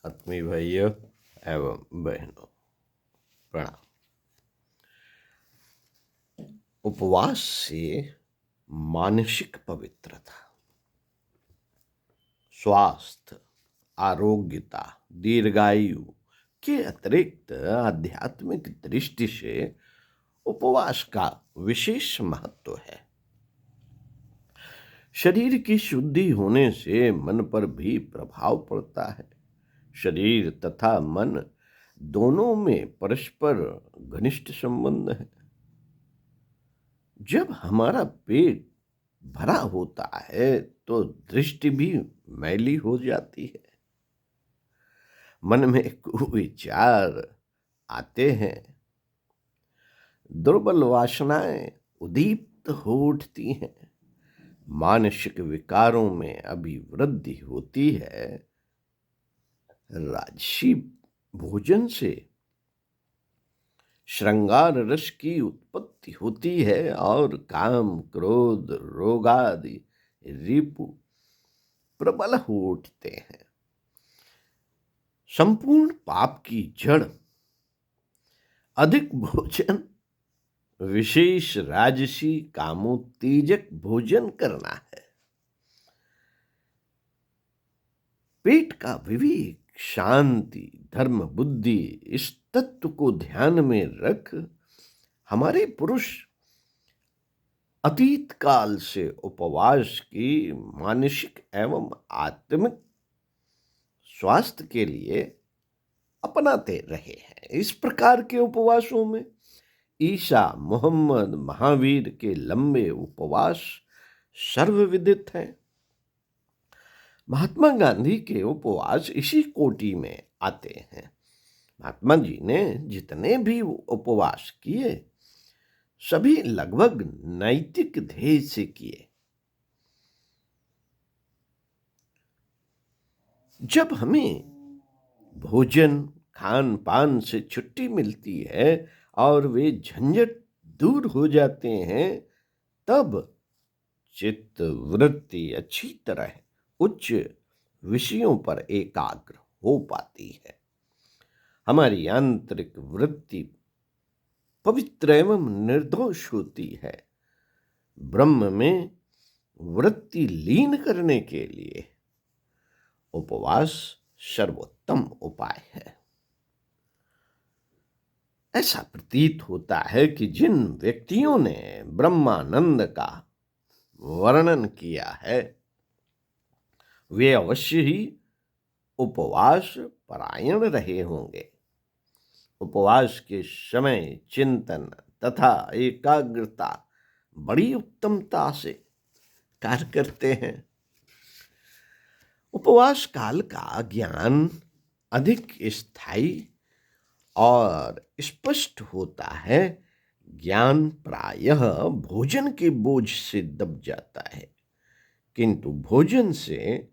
आत्मीय भाइयों एवं बहनों, प्रणाम। उपवास से मानसिक पवित्रता, स्वास्थ्य, आरोग्यता, दीर्घायु के अतिरिक्त आध्यात्मिक दृष्टि से उपवास का विशेष महत्व है। शरीर की शुद्धि होने से मन पर भी प्रभाव पड़ता है। शरीर तथा मन दोनों में परस्पर घनिष्ठ संबंध है। जब हमारा पेट भरा होता है तो दृष्टि भी मैली हो जाती है। मन में कुविचार आते हैं, दुर्बल वासनाएं उद्दीप्त हो उठती हैं, मानसिक विकारों में अभिवृद्धि होती है। राजसी भोजन से श्रृंगार रस की उत्पत्ति होती है और काम, क्रोध, रोग आदि रिपु प्रबल हो उठते हैं। संपूर्ण पाप की जड़ अधिक भोजन, विशेष राजसी कामोत्तेजक भोजन करना है। पेट का विवेक, शांति, धर्म, बुद्धि, इस तत्व को ध्यान में रख हमारे पुरुष अतीत काल से उपवास की मानसिक एवं आत्मिक स्वास्थ्य के लिए अपनाते रहे हैं। इस प्रकार के उपवासों में ईसा, मोहम्मद, महावीर के लंबे उपवास सर्वविदित हैं। महात्मा गांधी के उपवास इसी कोटि में आते हैं। महात्मा जी ने जितने भी उपवास किए सभी लगभग नैतिक ध्येय से किए। जब हमें भोजन, खान पान से छुट्टी मिलती है और वे झंझट दूर हो जाते हैं, तब चित्त वृत्ति अच्छी तरह उच्च विषयों पर एकाग्र हो पाती है। हमारी आंतरिक वृत्ति पवित्र एवं निर्दोष होती है। ब्रह्म में वृत्ति लीन करने के लिए उपवास सर्वोत्तम उपाय है। ऐसा प्रतीत होता है कि जिन व्यक्तियों ने ब्रह्मानंद का वर्णन किया है वे अवश्य ही उपवास परायण रहे होंगे। उपवास के समय चिंतन तथा एकाग्रता बड़ी उत्तमता से कार्य करते हैं। उपवास काल का ज्ञान अधिक स्थायी और स्पष्ट होता है। ज्ञान प्रायः भोजन के बोझ से दब जाता है, किंतु भोजन से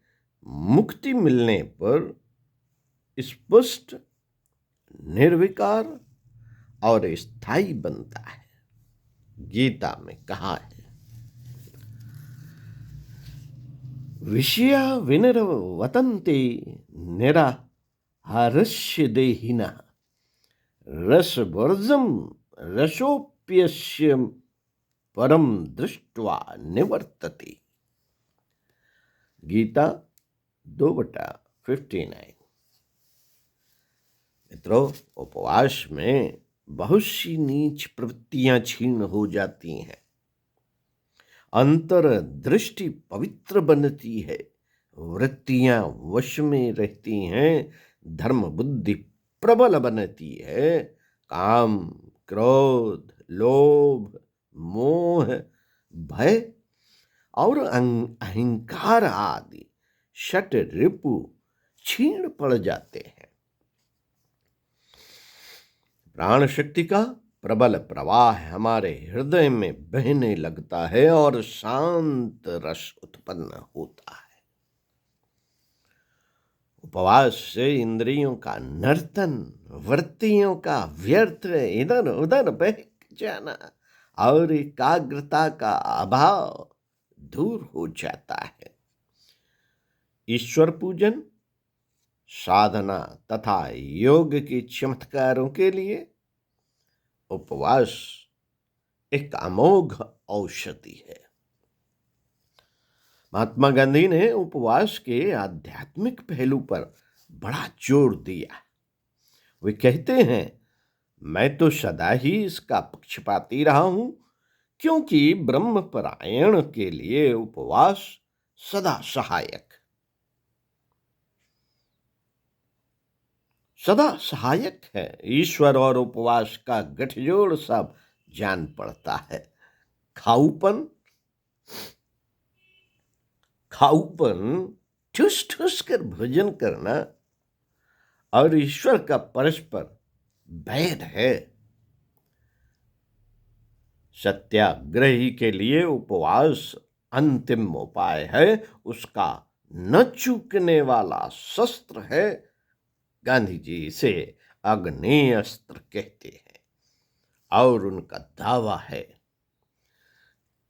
मुक्ति मिलने पर स्पष्ट, निर्विकार और स्थायी बनता है। गीता में कहा है, विषया विनिर्वतन्ते निराहारस्य देहिनः रसवर्जम रसोप्यस्य परम दृष्ट्वा निवर्तते। गीता 2:59। मित्रों, उपवास में बहुत सी नीच प्रवृत्तियां क्षीण हो जाती हैं। अंतर दृष्टि पवित्र बनती है, वृत्तियां वश में रहती हैं, धर्म बुद्धि प्रबल बनती है। काम, क्रोध, लोभ, मोह, भय और अहंकार आदि षट रिपु क्षीण पड़ जाते हैं। प्राण शक्ति का प्रबल प्रवाह हमारे हृदय में बहने लगता है और शांत रस उत्पन्न होता है। उपवास से इंद्रियों का नर्तन, वृत्तियों का व्यर्थ इधर उधर बह जाना और एकाग्रता का अभाव दूर हो जाता है। ईश्वर पूजन, साधना तथा योग के चमत्कारों के लिए उपवास एक अमोघ औषधि है। महात्मा गांधी ने उपवास के आध्यात्मिक पहलू पर बड़ा जोर दिया। वे कहते हैं, मैं तो सदा ही इसका पक्षपाती रहा हूं, क्योंकि ब्रह्मपरायण के लिए उपवास सदा सहायक है। ईश्वर और उपवास का गठजोड़ सब जान पड़ता है। खाऊपन खाऊपन ठूस ठूस कर भोजन करना और ईश्वर का परस्पर भेद है। सत्याग्रही के लिए उपवास अंतिम उपाय है, उसका न चूकने वाला शस्त्र है। गांधी जी इसे अग्नि अस्त्र कहते हैं और उनका दावा है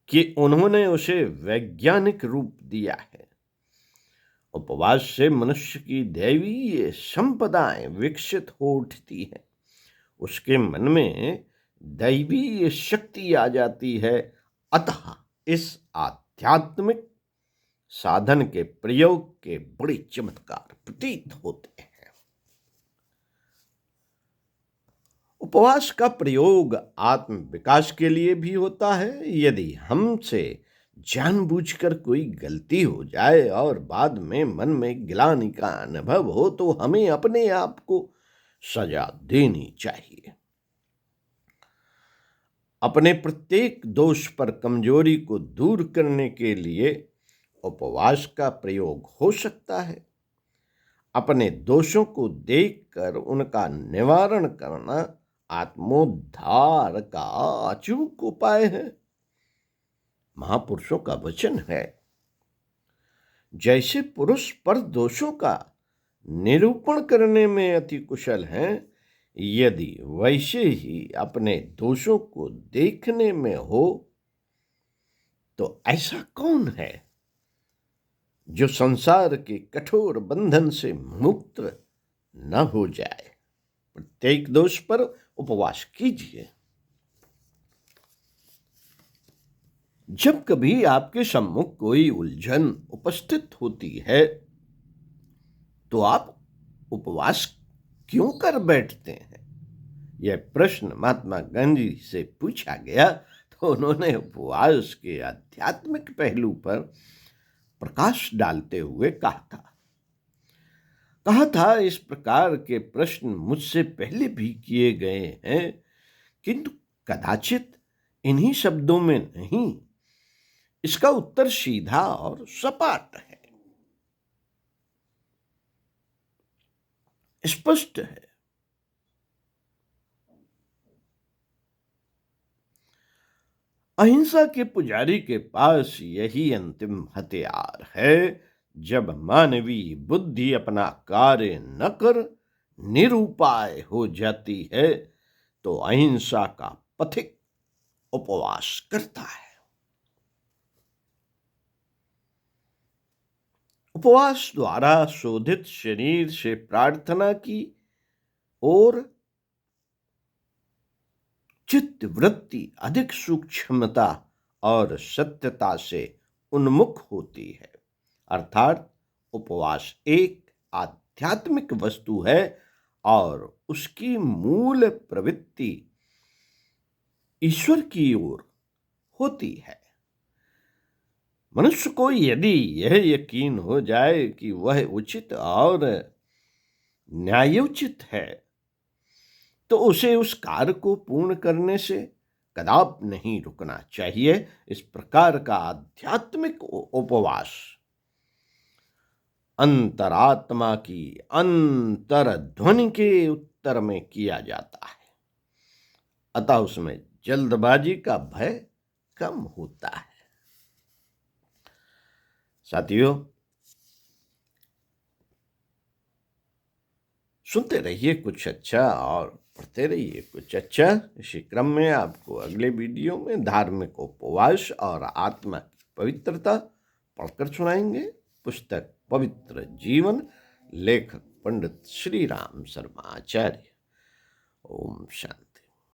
कि उन्होंने उसे वैज्ञानिक रूप दिया है। उपवास से मनुष्य की दैवीय संपदाएं विकसित हो उठती हैं। उसके मन में दैवीय शक्ति आ जाती है। अतः इस आध्यात्मिक साधन के प्रयोग के बड़े चमत्कार प्रतीत होते हैं। उपवास का प्रयोग आत्म विकास के लिए भी होता है। यदि हमसे जानबूझकर कोई गलती हो जाए और बाद में मन में गिलानी का अनुभव हो, तो हमें अपने आप को सजा देनी चाहिए। अपने प्रत्येक दोष पर कमजोरी को दूर करने के लिए उपवास का प्रयोग हो सकता है। अपने दोषों को देखकर उनका निवारण करना आत्मोद्धार का अचूक उपाय है। महापुरुषों का वचन है, जैसे पुरुष पर दोषों का निरूपण करने में अति कुशल हैं, यदि वैसे ही अपने दोषों को देखने में हो, तो ऐसा कौन है जो संसार के कठोर बंधन से मुक्त न हो जाए। प्रत्येक दोष पर उपवास कीजिए। जब कभी आपके सम्मुख कोई उलझन उपस्थित होती है, तो आप उपवास क्यों कर बैठते हैं? यह प्रश्न महात्मा गांधी से पूछा गया, तो उन्होंने उपवास के आध्यात्मिक पहलू पर प्रकाश डालते हुए कहा था, इस प्रकार के प्रश्न मुझसे पहले भी किए गए हैं, किंतु कदाचित इन्हीं शब्दों में नहीं। इसका उत्तर सीधा और सपाट है, स्पष्ट है। अहिंसा के पुजारी के पास यही अंतिम हथियार है। जब मानवीय बुद्धि अपना कार्य न कर निरुपाय हो जाती है, तो अहिंसा का पथिक उपवास करता है। उपवास द्वारा शोधित शरीर से प्रार्थना की और चित्त वृत्ति अधिक सूक्ष्मता और सत्यता से उन्मुख होती है। अर्थात उपवास एक आध्यात्मिक वस्तु है और उसकी मूल प्रवृत्ति ईश्वर की ओर होती है। मनुष्य को यदि यह यकीन हो जाए कि वह उचित और न्यायोचित है, तो उसे उस कार्य को पूर्ण करने से कदापि नहीं रुकना चाहिए। इस प्रकार का आध्यात्मिक उपवास अंतरात्मा की अंतर्ध्वनि के उत्तर में किया जाता है, अतः उसमें जल्दबाजी का भय कम होता है। साथियों, सुनते रहिए कुछ अच्छा और पढ़ते रहिए कुछ अच्छा। इसी क्रम में आपको अगले वीडियो में धार्मिक उपवास और आत्मा की पवित्रता पढ़कर सुनाएंगे। पुस्तक पवित्र जीवन, लेखक पंडित श्री राम शर्मा आचार्य। ओम शांति।